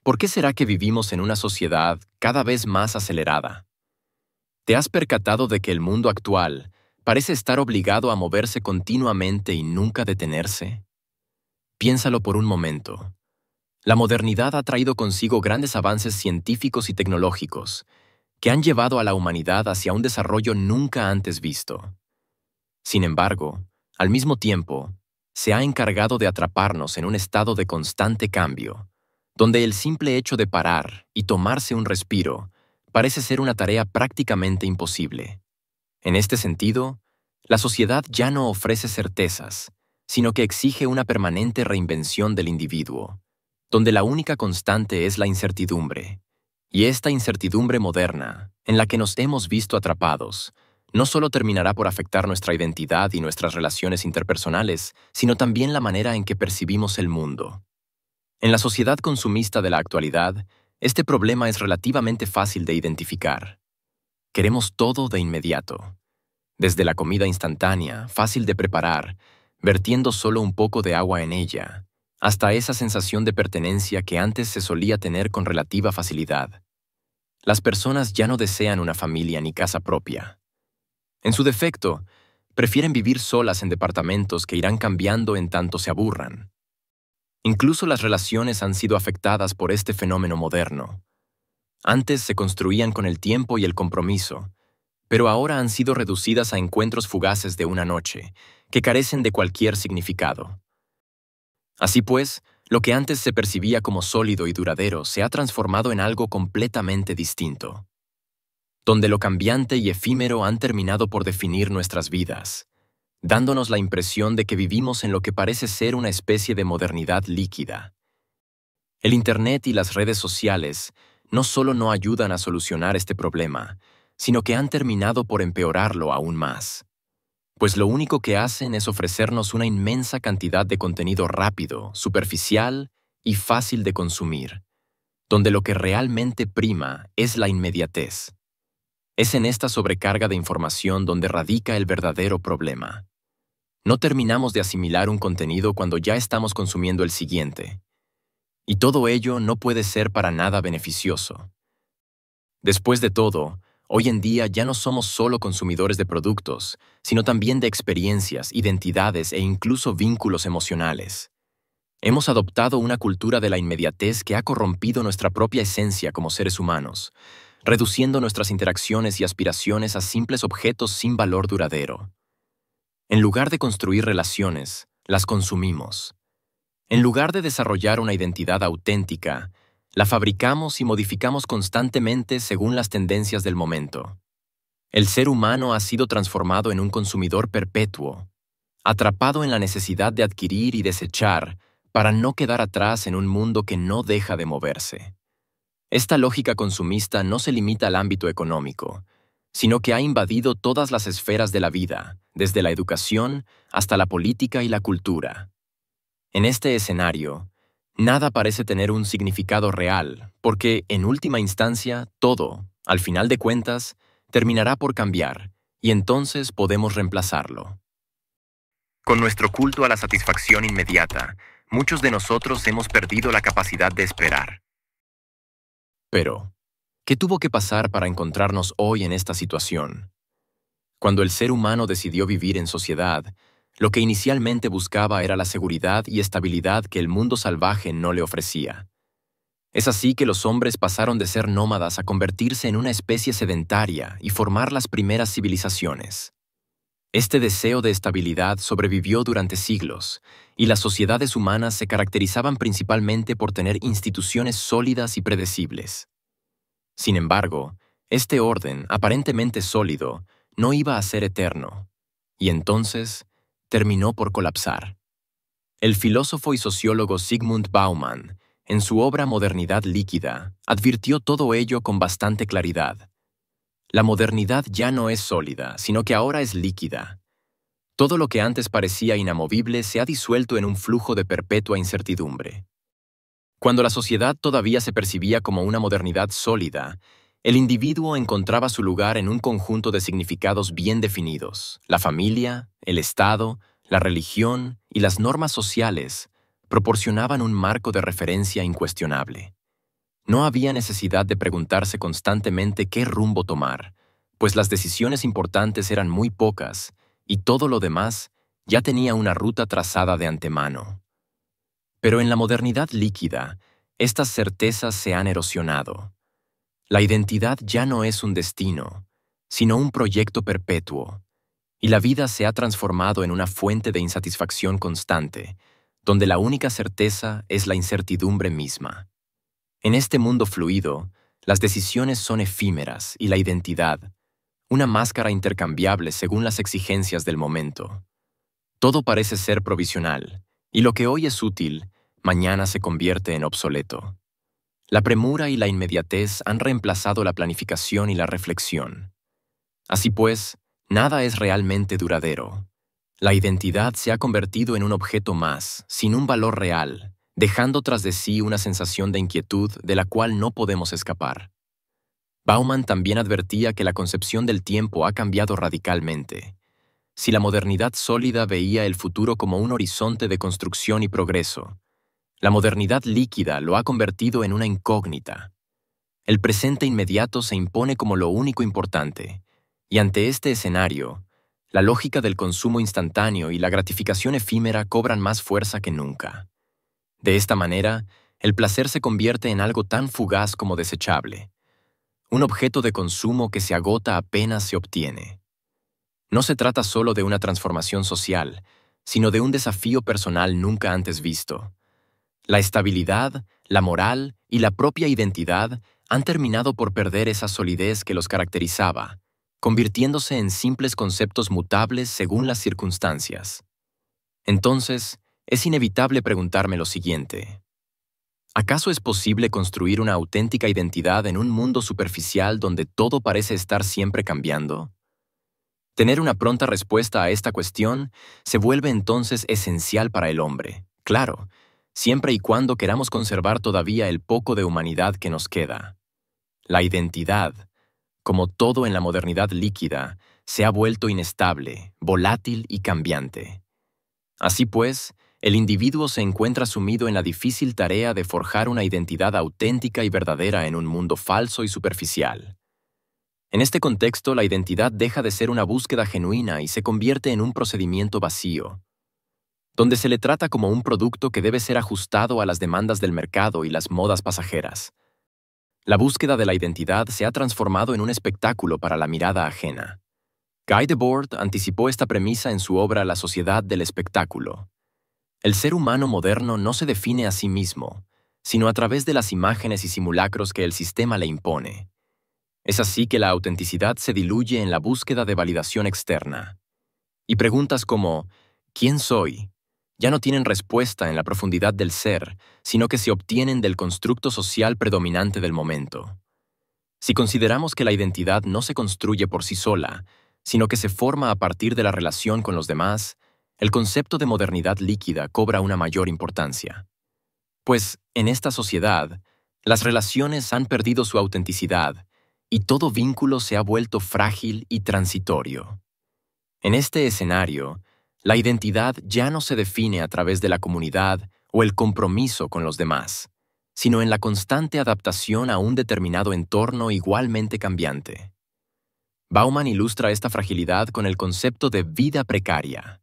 ¿Por qué será que vivimos en una sociedad cada vez más acelerada? ¿Te has percatado de que el mundo actual parece estar obligado a moverse continuamente y nunca detenerse? Piénsalo por un momento. La modernidad ha traído consigo grandes avances científicos y tecnológicos que han llevado a la humanidad hacia un desarrollo nunca antes visto. Sin embargo, al mismo tiempo, se ha encargado de atraparnos en un estado de constante cambio, donde el simple hecho de parar y tomarse un respiro parece ser una tarea prácticamente imposible. En este sentido, la sociedad ya no ofrece certezas, sino que exige una permanente reinvención del individuo, donde la única constante es la incertidumbre. Y esta incertidumbre moderna, en la que nos hemos visto atrapados, no solo terminará por afectar nuestra identidad y nuestras relaciones interpersonales, sino también la manera en que percibimos el mundo. En la sociedad consumista de la actualidad, este problema es relativamente fácil de identificar. Queremos todo de inmediato. Desde la comida instantánea, fácil de preparar, vertiendo solo un poco de agua en ella, hasta esa sensación de pertenencia que antes se solía tener con relativa facilidad. Las personas ya no desean una familia ni casa propia. En su defecto, prefieren vivir solas en departamentos que irán cambiando en tanto se aburran. Incluso las relaciones han sido afectadas por este fenómeno moderno. Antes se construían con el tiempo y el compromiso, pero ahora han sido reducidas a encuentros fugaces de una noche, que carecen de cualquier significado. Así pues, lo que antes se percibía como sólido y duradero se ha transformado en algo completamente distinto, donde lo cambiante y efímero han terminado por definir nuestras vidas, dándonos la impresión de que vivimos en lo que parece ser una especie de modernidad líquida. El Internet y las redes sociales no solo no ayudan a solucionar este problema, sino que han terminado por empeorarlo aún más. Pues lo único que hacen es ofrecernos una inmensa cantidad de contenido rápido, superficial y fácil de consumir, donde lo que realmente prima es la inmediatez. Es en esta sobrecarga de información donde radica el verdadero problema. No terminamos de asimilar un contenido cuando ya estamos consumiendo el siguiente. Y todo ello no puede ser para nada beneficioso. Después de todo, hoy en día ya no somos solo consumidores de productos, sino también de experiencias, identidades e incluso vínculos emocionales. Hemos adoptado una cultura de la inmediatez que ha corrompido nuestra propia esencia como seres humanos, reduciendo nuestras interacciones y aspiraciones a simples objetos sin valor duradero. En lugar de construir relaciones, las consumimos. En lugar de desarrollar una identidad auténtica, la fabricamos y modificamos constantemente según las tendencias del momento. El ser humano ha sido transformado en un consumidor perpetuo, atrapado en la necesidad de adquirir y desechar para no quedar atrás en un mundo que no deja de moverse. Esta lógica consumista no se limita al ámbito económico, sino que ha invadido todas las esferas de la vida, desde la educación hasta la política y la cultura. En este escenario, nada parece tener un significado real, porque, en última instancia, todo, al final de cuentas, terminará por cambiar, y entonces podemos reemplazarlo. Con nuestro culto a la satisfacción inmediata, muchos de nosotros hemos perdido la capacidad de esperar. Pero, ¿qué tuvo que pasar para encontrarnos hoy en esta situación? Cuando el ser humano decidió vivir en sociedad, lo que inicialmente buscaba era la seguridad y estabilidad que el mundo salvaje no le ofrecía. Es así que los hombres pasaron de ser nómadas a convertirse en una especie sedentaria y formar las primeras civilizaciones. Este deseo de estabilidad sobrevivió durante siglos, y las sociedades humanas se caracterizaban principalmente por tener instituciones sólidas y predecibles. Sin embargo, este orden, aparentemente sólido, no iba a ser eterno, y entonces terminó por colapsar. El filósofo y sociólogo Zygmunt Bauman, en su obra Modernidad líquida, advirtió todo ello con bastante claridad. La modernidad ya no es sólida, sino que ahora es líquida. Todo lo que antes parecía inamovible se ha disuelto en un flujo de perpetua incertidumbre. Cuando la sociedad todavía se percibía como una modernidad sólida, el individuo encontraba su lugar en un conjunto de significados bien definidos. La familia, el Estado, la religión y las normas sociales proporcionaban un marco de referencia incuestionable. No había necesidad de preguntarse constantemente qué rumbo tomar, pues las decisiones importantes eran muy pocas y todo lo demás ya tenía una ruta trazada de antemano. Pero en la modernidad líquida, estas certezas se han erosionado. La identidad ya no es un destino, sino un proyecto perpetuo, y la vida se ha transformado en una fuente de insatisfacción constante, donde la única certeza es la incertidumbre misma. En este mundo fluido, las decisiones son efímeras y la identidad, una máscara intercambiable según las exigencias del momento. Todo parece ser provisional, y lo que hoy es útil, mañana se convierte en obsoleto. La premura y la inmediatez han reemplazado la planificación y la reflexión. Así pues, nada es realmente duradero. La identidad se ha convertido en un objeto más, sin un valor real, dejando tras de sí una sensación de inquietud de la cual no podemos escapar. Bauman también advertía que la concepción del tiempo ha cambiado radicalmente. Si la modernidad sólida veía el futuro como un horizonte de construcción y progreso, la modernidad líquida lo ha convertido en una incógnita. El presente inmediato se impone como lo único importante, y ante este escenario, la lógica del consumo instantáneo y la gratificación efímera cobran más fuerza que nunca. De esta manera, el placer se convierte en algo tan fugaz como desechable, un objeto de consumo que se agota apenas se obtiene. No se trata solo de una transformación social, sino de un desafío personal nunca antes visto. La estabilidad, la moral y la propia identidad han terminado por perder esa solidez que los caracterizaba, convirtiéndose en simples conceptos mutables según las circunstancias. Entonces, es inevitable preguntarme lo siguiente: ¿acaso es posible construir una auténtica identidad en un mundo superficial donde todo parece estar siempre cambiando? Tener una pronta respuesta a esta cuestión se vuelve entonces esencial para el hombre, claro, siempre y cuando queramos conservar todavía el poco de humanidad que nos queda. La identidad, como todo en la modernidad líquida, se ha vuelto inestable, volátil y cambiante. Así pues, el individuo se encuentra sumido en la difícil tarea de forjar una identidad auténtica y verdadera en un mundo falso y superficial. En este contexto, la identidad deja de ser una búsqueda genuina y se convierte en un procedimiento vacío, donde se le trata como un producto que debe ser ajustado a las demandas del mercado y las modas pasajeras. La búsqueda de la identidad se ha transformado en un espectáculo para la mirada ajena. Guy Debord anticipó esta premisa en su obra La sociedad del espectáculo. El ser humano moderno no se define a sí mismo, sino a través de las imágenes y simulacros que el sistema le impone. Es así que la autenticidad se diluye en la búsqueda de validación externa. Y preguntas como ¿quién soy? Ya no tienen respuesta en la profundidad del ser, sino que se obtienen del constructo social predominante del momento. Si consideramos que la identidad no se construye por sí sola, sino que se forma a partir de la relación con los demás, el concepto de modernidad líquida cobra una mayor importancia. Pues, en esta sociedad, las relaciones han perdido su autenticidad y todo vínculo se ha vuelto frágil y transitorio. En este escenario, la identidad ya no se define a través de la comunidad o el compromiso con los demás, sino en la constante adaptación a un determinado entorno igualmente cambiante. Bauman ilustra esta fragilidad con el concepto de vida precaria.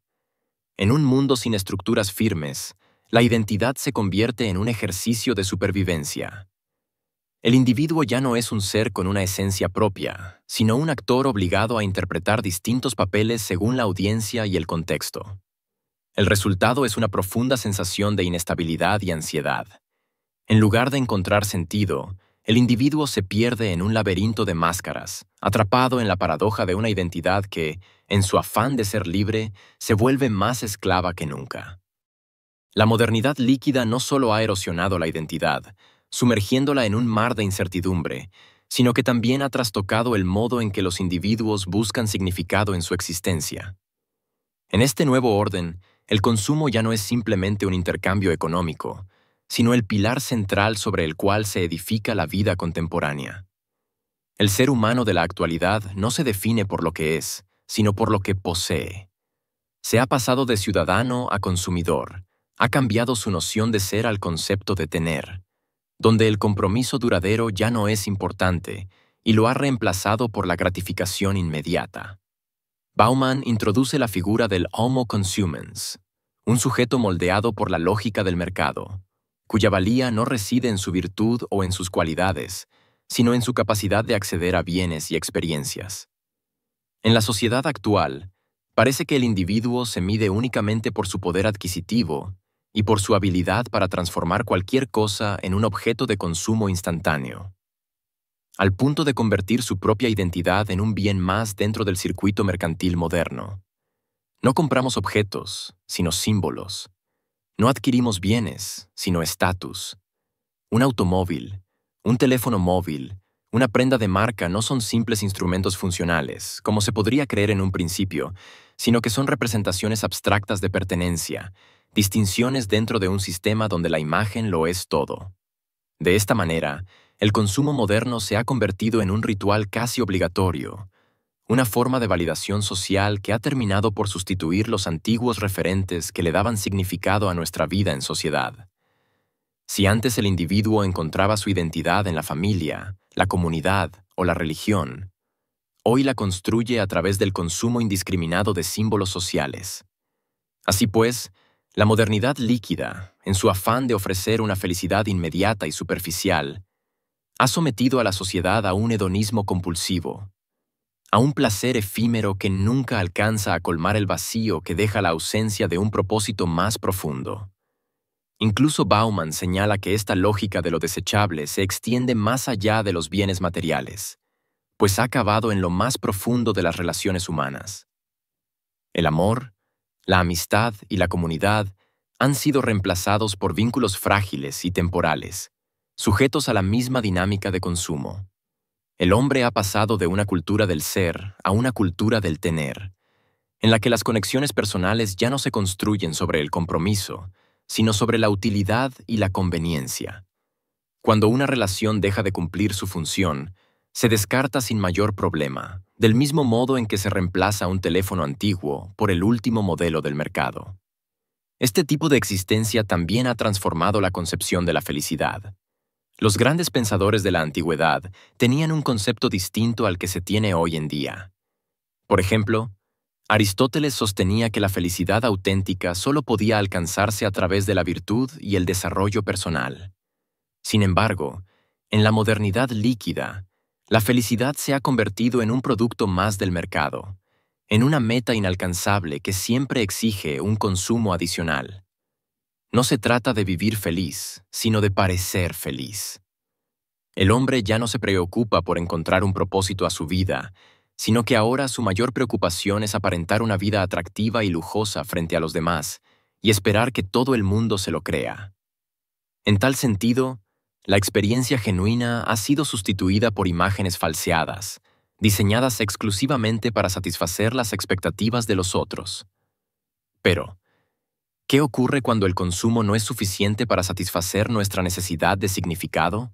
En un mundo sin estructuras firmes, la identidad se convierte en un ejercicio de supervivencia. El individuo ya no es un ser con una esencia propia, sino un actor obligado a interpretar distintos papeles según la audiencia y el contexto. El resultado es una profunda sensación de inestabilidad y ansiedad. En lugar de encontrar sentido, el individuo se pierde en un laberinto de máscaras, atrapado en la paradoja de una identidad que, en su afán de ser libre, se vuelve más esclava que nunca. La modernidad líquida no solo ha erosionado la identidad, sumergiéndola en un mar de incertidumbre, sino que también ha trastocado el modo en que los individuos buscan significado en su existencia. En este nuevo orden, el consumo ya no es simplemente un intercambio económico, sino el pilar central sobre el cual se edifica la vida contemporánea. El ser humano de la actualidad no se define por lo que es, sino por lo que posee. Se ha pasado de ciudadano a consumidor, ha cambiado su noción de ser al concepto de tener. donde el compromiso duradero ya no es importante y lo ha reemplazado por la gratificación inmediata. Bauman introduce la figura del Homo consumens, un sujeto moldeado por la lógica del mercado, cuya valía no reside en su virtud o en sus cualidades, sino en su capacidad de acceder a bienes y experiencias. En la sociedad actual, parece que el individuo se mide únicamente por su poder adquisitivo y por su habilidad para transformar cualquier cosa en un objeto de consumo instantáneo, al punto de convertir su propia identidad en un bien más dentro del circuito mercantil moderno. No compramos objetos, sino símbolos. No adquirimos bienes, sino estatus. Un automóvil, un teléfono móvil, una prenda de marca no son simples instrumentos funcionales, como se podría creer en un principio, sino que son representaciones abstractas de pertenencia, distinciones dentro de un sistema donde la imagen lo es todo. De esta manera, el consumo moderno se ha convertido en un ritual casi obligatorio, una forma de validación social que ha terminado por sustituir los antiguos referentes que le daban significado a nuestra vida en sociedad. Si antes el individuo encontraba su identidad en la familia, la comunidad o la religión, hoy la construye a través del consumo indiscriminado de símbolos sociales. Así pues, la modernidad líquida, en su afán de ofrecer una felicidad inmediata y superficial, ha sometido a la sociedad a un hedonismo compulsivo, a un placer efímero que nunca alcanza a colmar el vacío que deja la ausencia de un propósito más profundo. Incluso Bauman señala que esta lógica de lo desechable se extiende más allá de los bienes materiales, pues ha acabado en lo más profundo de las relaciones humanas. El amor, la amistad y la comunidad han sido reemplazados por vínculos frágiles y temporales, sujetos a la misma dinámica de consumo. El hombre ha pasado de una cultura del ser a una cultura del tener, en la que las conexiones personales ya no se construyen sobre el compromiso, sino sobre la utilidad y la conveniencia. Cuando una relación deja de cumplir su función, se descarta sin mayor problema, del mismo modo en que se reemplaza un teléfono antiguo por el último modelo del mercado. Este tipo de existencia también ha transformado la concepción de la felicidad. Los grandes pensadores de la antigüedad tenían un concepto distinto al que se tiene hoy en día. Por ejemplo, Aristóteles sostenía que la felicidad auténtica solo podía alcanzarse a través de la virtud y el desarrollo personal. Sin embargo, en la modernidad líquida, la felicidad se ha convertido en un producto más del mercado, en una meta inalcanzable que siempre exige un consumo adicional. No se trata de vivir feliz, sino de parecer feliz. El hombre ya no se preocupa por encontrar un propósito a su vida, sino que ahora su mayor preocupación es aparentar una vida atractiva y lujosa frente a los demás y esperar que todo el mundo se lo crea. En tal sentido, la experiencia genuina ha sido sustituida por imágenes falseadas, diseñadas exclusivamente para satisfacer las expectativas de los otros. Pero, ¿qué ocurre cuando el consumo no es suficiente para satisfacer nuestra necesidad de significado?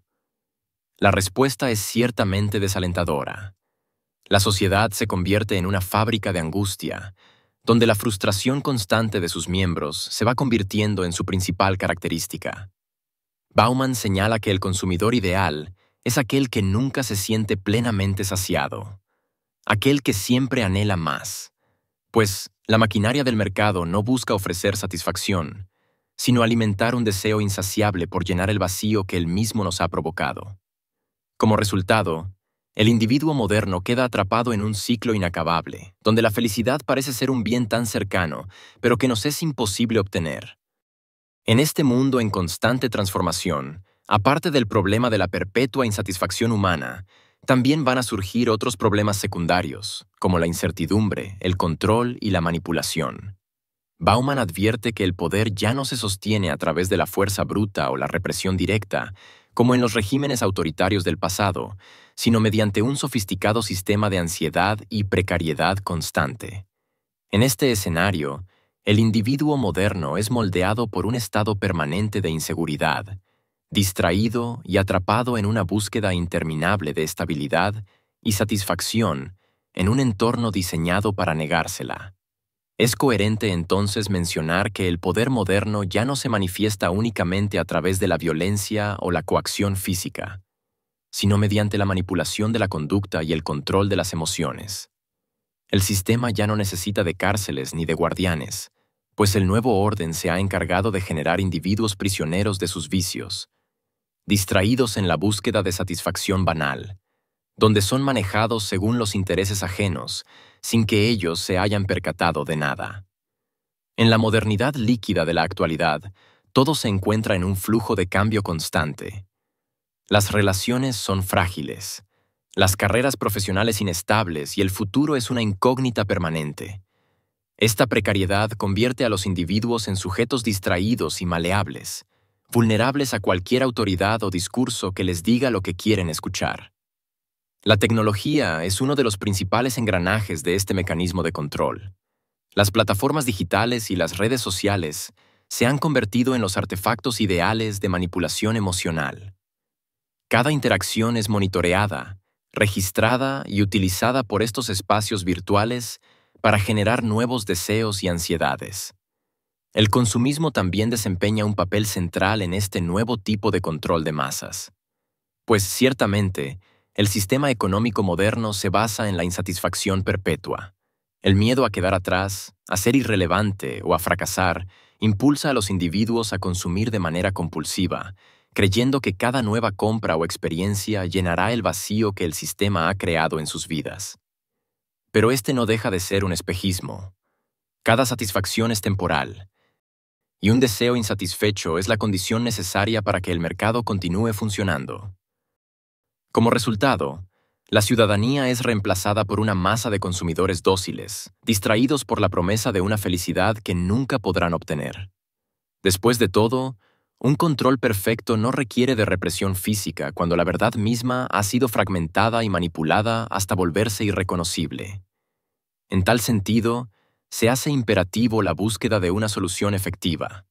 La respuesta es ciertamente desalentadora. La sociedad se convierte en una fábrica de angustia, donde la frustración constante de sus miembros se va convirtiendo en su principal característica. Bauman señala que el consumidor ideal es aquel que nunca se siente plenamente saciado, aquel que siempre anhela más, pues la maquinaria del mercado no busca ofrecer satisfacción, sino alimentar un deseo insaciable por llenar el vacío que él mismo nos ha provocado. Como resultado, el individuo moderno queda atrapado en un ciclo inacabable, donde la felicidad parece ser un bien tan cercano, pero que nos es imposible obtener. En este mundo en constante transformación, aparte del problema de la perpetua insatisfacción humana, también van a surgir otros problemas secundarios, como la incertidumbre, el control y la manipulación. Bauman advierte que el poder ya no se sostiene a través de la fuerza bruta o la represión directa, como en los regímenes autoritarios del pasado, sino mediante un sofisticado sistema de ansiedad y precariedad constante. En este escenario, el individuo moderno es moldeado por un estado permanente de inseguridad, distraído y atrapado en una búsqueda interminable de estabilidad y satisfacción en un entorno diseñado para negársela. Es coherente entonces mencionar que el poder moderno ya no se manifiesta únicamente a través de la violencia o la coacción física, sino mediante la manipulación de la conducta y el control de las emociones. El sistema ya no necesita de cárceles ni de guardianes, pues el nuevo orden se ha encargado de generar individuos prisioneros de sus vicios, distraídos en la búsqueda de satisfacción banal, donde son manejados según los intereses ajenos, sin que ellos se hayan percatado de nada. En la modernidad líquida de la actualidad, todo se encuentra en un flujo de cambio constante. Las relaciones son frágiles, las carreras profesionales inestables y el futuro es una incógnita permanente. Esta precariedad convierte a los individuos en sujetos distraídos y maleables, vulnerables a cualquier autoridad o discurso que les diga lo que quieren escuchar. La tecnología es uno de los principales engranajes de este mecanismo de control. Las plataformas digitales y las redes sociales se han convertido en los artefactos ideales de manipulación emocional. Cada interacción es monitoreada, registrada y utilizada por estos espacios virtuales para generar nuevos deseos y ansiedades. El consumismo también desempeña un papel central en este nuevo tipo de control de masas. Pues ciertamente, el sistema económico moderno se basa en la insatisfacción perpetua. El miedo a quedar atrás, a ser irrelevante o a fracasar, impulsa a los individuos a consumir de manera compulsiva, creyendo que cada nueva compra o experiencia llenará el vacío que el sistema ha creado en sus vidas. Pero este no deja de ser un espejismo. Cada satisfacción es temporal, y un deseo insatisfecho es la condición necesaria para que el mercado continúe funcionando. Como resultado, la ciudadanía es reemplazada por una masa de consumidores dóciles, distraídos por la promesa de una felicidad que nunca podrán obtener. Después de todo, un control perfecto no requiere de represión física cuando la verdad misma ha sido fragmentada y manipulada hasta volverse irreconocible. En tal sentido, se hace imperativo la búsqueda de una solución efectiva.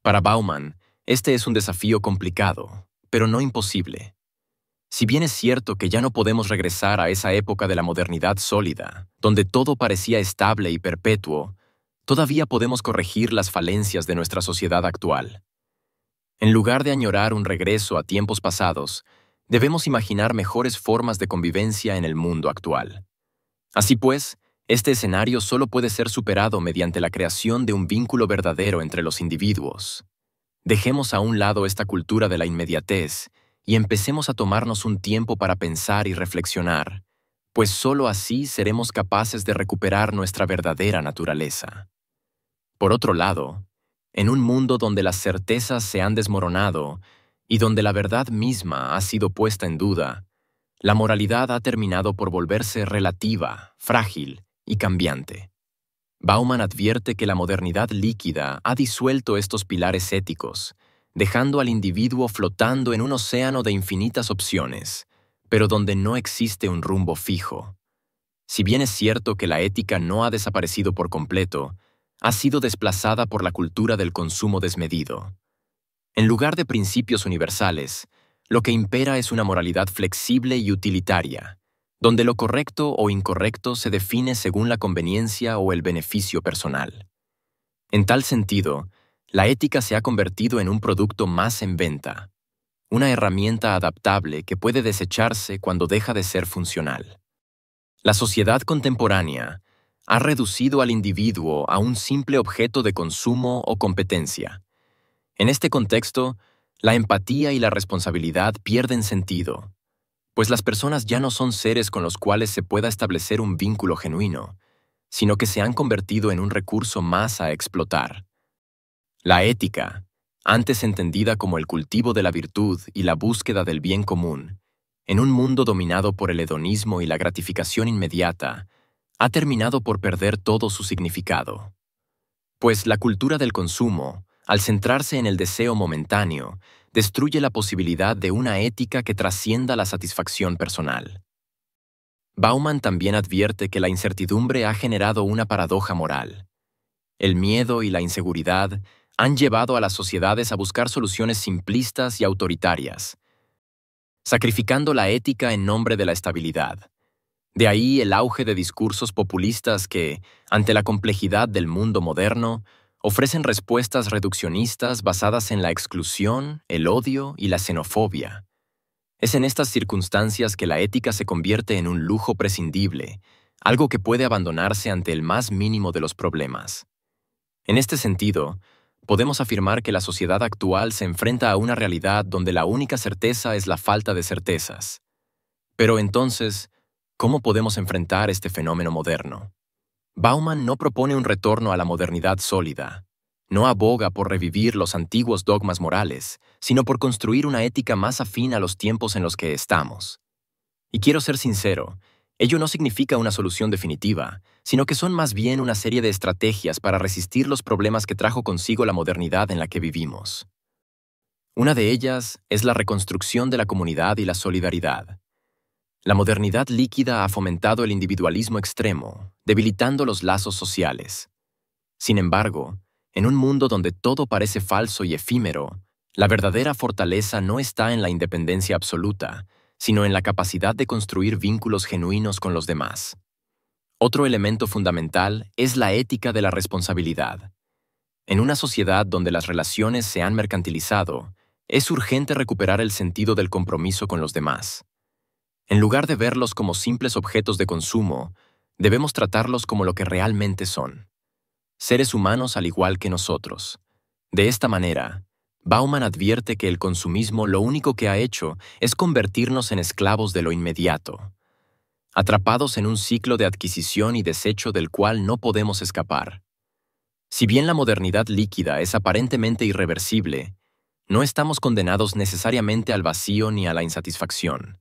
Para Bauman, este es un desafío complicado, pero no imposible. Si bien es cierto que ya no podemos regresar a esa época de la modernidad sólida, donde todo parecía estable y perpetuo, todavía podemos corregir las falencias de nuestra sociedad actual. En lugar de añorar un regreso a tiempos pasados, debemos imaginar mejores formas de convivencia en el mundo actual. Así pues, este escenario solo puede ser superado mediante la creación de un vínculo verdadero entre los individuos. Dejemos a un lado esta cultura de la inmediatez y empecemos a tomarnos un tiempo para pensar y reflexionar, pues solo así seremos capaces de recuperar nuestra verdadera naturaleza. Por otro lado, en un mundo donde las certezas se han desmoronado y donde la verdad misma ha sido puesta en duda, la moralidad ha terminado por volverse relativa, frágil y cambiante. Bauman advierte que la modernidad líquida ha disuelto estos pilares éticos, dejando al individuo flotando en un océano de infinitas opciones, pero donde no existe un rumbo fijo. Si bien es cierto que la ética no ha desaparecido por completo, ha sido desplazada por la cultura del consumo desmedido. En lugar de principios universales, lo que impera es una moralidad flexible y utilitaria, donde lo correcto o incorrecto se define según la conveniencia o el beneficio personal. En tal sentido, la ética se ha convertido en un producto más en venta, una herramienta adaptable que puede desecharse cuando deja de ser funcional. La sociedad contemporánea ha reducido al individuo a un simple objeto de consumo o competencia. En este contexto, la empatía y la responsabilidad pierden sentido, pues las personas ya no son seres con los cuales se pueda establecer un vínculo genuino, sino que se han convertido en un recurso más a explotar. La ética, antes entendida como el cultivo de la virtud y la búsqueda del bien común, en un mundo dominado por el hedonismo y la gratificación inmediata, ha terminado por perder todo su significado. Pues la cultura del consumo, al centrarse en el deseo momentáneo, destruye la posibilidad de una ética que trascienda la satisfacción personal. Bauman también advierte que la incertidumbre ha generado una paradoja moral. El miedo y la inseguridad han llevado a las sociedades a buscar soluciones simplistas y autoritarias, sacrificando la ética en nombre de la estabilidad. De ahí el auge de discursos populistas que, ante la complejidad del mundo moderno, ofrecen respuestas reduccionistas basadas en la exclusión, el odio y la xenofobia. Es en estas circunstancias que la ética se convierte en un lujo prescindible, algo que puede abandonarse ante el más mínimo de los problemas. En este sentido, podemos afirmar que la sociedad actual se enfrenta a una realidad donde la única certeza es la falta de certezas. Pero entonces, ¿cómo podemos enfrentar este fenómeno moderno? Bauman no propone un retorno a la modernidad sólida. No aboga por revivir los antiguos dogmas morales, sino por construir una ética más afín a los tiempos en los que estamos. Y quiero ser sincero, ello no significa una solución definitiva, sino que son más bien una serie de estrategias para resistir los problemas que trajo consigo la modernidad en la que vivimos. Una de ellas es la reconstrucción de la comunidad y la solidaridad. La modernidad líquida ha fomentado el individualismo extremo, debilitando los lazos sociales. Sin embargo, en un mundo donde todo parece falso y efímero, la verdadera fortaleza no está en la independencia absoluta, sino en la capacidad de construir vínculos genuinos con los demás. Otro elemento fundamental es la ética de la responsabilidad. En una sociedad donde las relaciones se han mercantilizado, es urgente recuperar el sentido del compromiso con los demás. En lugar de verlos como simples objetos de consumo, debemos tratarlos como lo que realmente son: seres humanos al igual que nosotros. De esta manera, Bauman advierte que el consumismo lo único que ha hecho es convertirnos en esclavos de lo inmediato, atrapados en un ciclo de adquisición y desecho del cual no podemos escapar. Si bien la modernidad líquida es aparentemente irreversible, no estamos condenados necesariamente al vacío ni a la insatisfacción,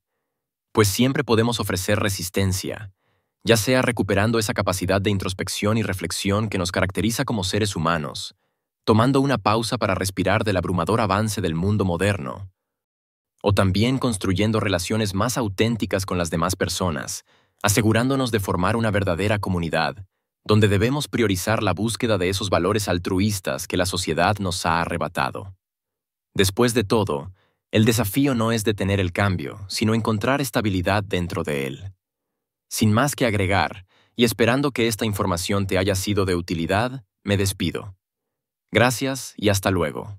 pues siempre podemos ofrecer resistencia, ya sea recuperando esa capacidad de introspección y reflexión que nos caracteriza como seres humanos, tomando una pausa para respirar del abrumador avance del mundo moderno, o también construyendo relaciones más auténticas con las demás personas, asegurándonos de formar una verdadera comunidad, donde debemos priorizar la búsqueda de esos valores altruistas que la sociedad nos ha arrebatado. Después de todo, el desafío no es detener el cambio, sino encontrar estabilidad dentro de él. Sin más que agregar, y esperando que esta información te haya sido de utilidad, me despido. Gracias y hasta luego.